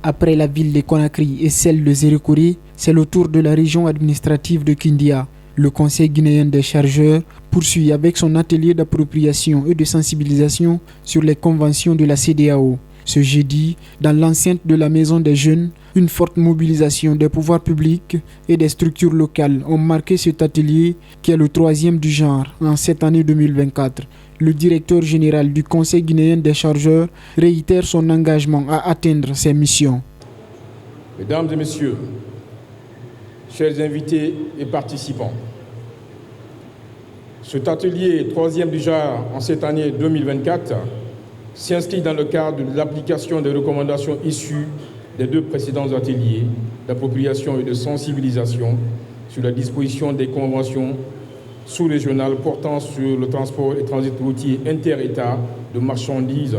Après la ville de Conakry et celle de Zérékoré, c'est le tour de la région administrative de Kindia. Le Conseil guinéen des chargeurs poursuit avec son atelier d'appropriation et de sensibilisation sur les conventions de la CEDEAO. Ce jeudi, dans l'enceinte de la Maison des Jeunes, une forte mobilisation des pouvoirs publics et des structures locales ont marqué cet atelier qui est le 3e du genre en cette année 2024. Le directeur général du Conseil guinéen des chargeurs réitère son engagement à atteindre ses missions. Mesdames et messieurs, chers invités et participants, cet atelier 3e du genre en cette année 2024 s'inscrit dans le cadre de l'application des recommandations issues des 2 précédents ateliers d'appropriation et de sensibilisation sur la disposition des conventions sous-régionales portant sur le transport et transit routier inter-État de marchandises,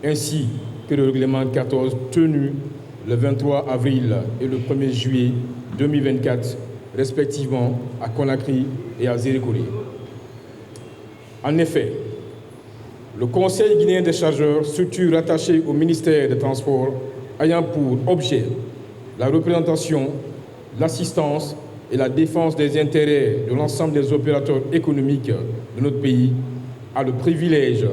ainsi que le règlement 14 tenu le 23 avril et le 1er juillet 2024, respectivement à Conakry et à Zérékoré. En effet, le Conseil guinéen des chargeurs, structure rattachée au ministère des Transports, ayant pour objet la représentation, l'assistance et la défense des intérêts de l'ensemble des opérateurs économiques de notre pays, a le privilège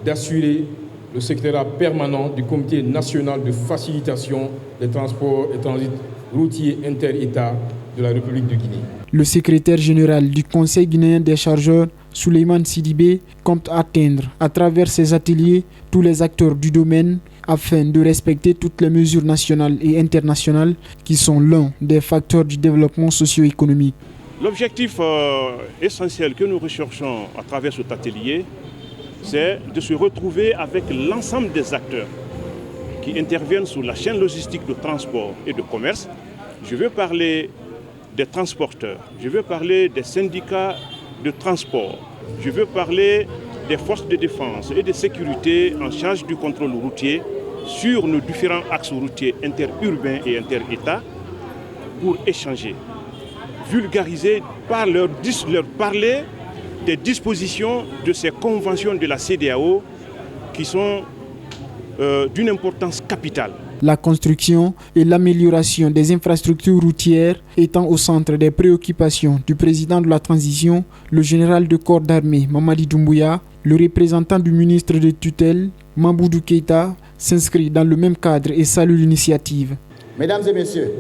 d'assurer le secrétariat permanent du Comité national de facilitation des transports et transits routiers inter-État de la République de Guinée. Le secrétaire général du Conseil guinéen des chargeurs, Souleymane Sidibé, compte atteindre à travers ces ateliers tous les acteurs du domaine afin de respecter toutes les mesures nationales et internationales qui sont l'un des facteurs du développement socio-économique. L'objectif essentiel que nous recherchons à travers cet atelier, c'est de se retrouver avec l'ensemble des acteurs qui interviennent sur la chaîne logistique de transport et de commerce. Je veux parler des transporteurs, je veux parler des syndicats de transport, je veux parler des forces de défense et de sécurité en charge du contrôle routier sur nos différents axes routiers interurbains et inter-États pour échanger, vulgariser, leur parler des dispositions de ces conventions de la CEDEAO qui sont d'une importance capitale. La construction et l'amélioration des infrastructures routières étant au centre des préoccupations du président de la transition, le général de corps d'armée Mamadi Doumbouya, le représentant du ministre de tutelle Maboudou Keïta, s'inscrit dans le même cadre et salue l'initiative. Mesdames et messieurs,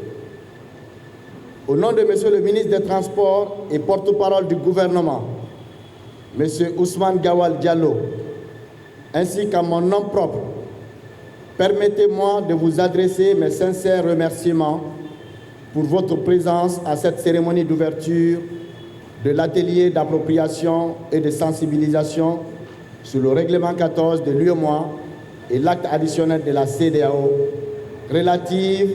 au nom de monsieur le ministre des Transports et porte-parole du gouvernement, monsieur Ousmane Gawal Diallo, ainsi qu'à mon nom propre, permettez-moi de vous adresser mes sincères remerciements pour votre présence à cette cérémonie d'ouverture de l'atelier d'appropriation et de sensibilisation sur le règlement 14 de l'UEMOA et l'acte additionnel de la CEDEAO relative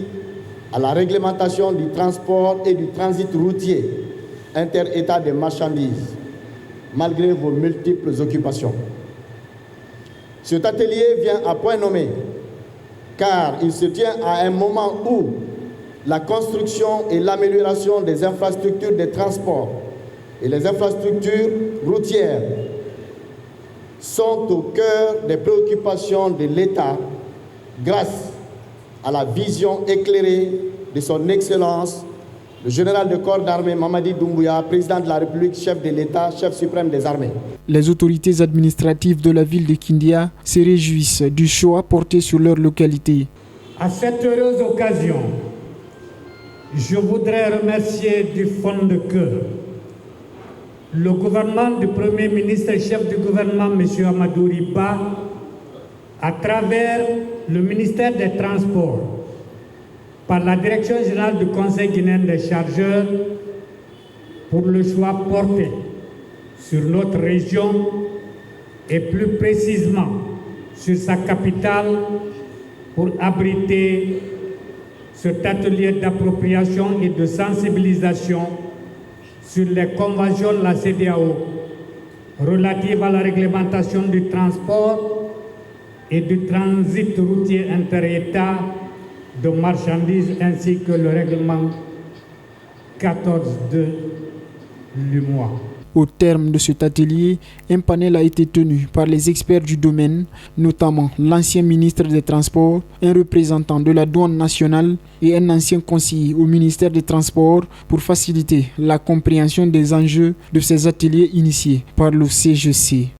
à la réglementation du transport et du transit routier inter-État de marchandises, malgré vos multiples occupations. Cet atelier vient à point nommé, car il se tient à un moment où la construction et l'amélioration des infrastructures de transport et les infrastructures routières sont au cœur des préoccupations de l'État grâce à la vision éclairée de son Excellence, le général de corps d'armée Mamadi Doumbouya, président de la République, chef de l'État, chef suprême des armées. Les autorités administratives de la ville de Kindia se réjouissent du choix porté sur leur localité. À cette heureuse occasion, je voudrais remercier du fond de cœur le gouvernement du Premier ministre et chef du gouvernement, M. Amadou Riba, à travers le ministère des Transports, par la Direction générale du Conseil guinéen des chargeurs, pour le choix porté sur notre région et plus précisément sur sa capitale pour abriter cet atelier d'appropriation et de sensibilisation sur les conventions de la CEDEAO relatives à la réglementation du transport et du transit routier inter-État de marchandises ainsi que le règlement 14 de l'UEMOA. Au terme de cet atelier, un panel a été tenu par les experts du domaine, notamment l'ancien ministre des Transports, un représentant de la douane nationale et un ancien conseiller au ministère des Transports pour faciliter la compréhension des enjeux de ces ateliers initiés par le CGC.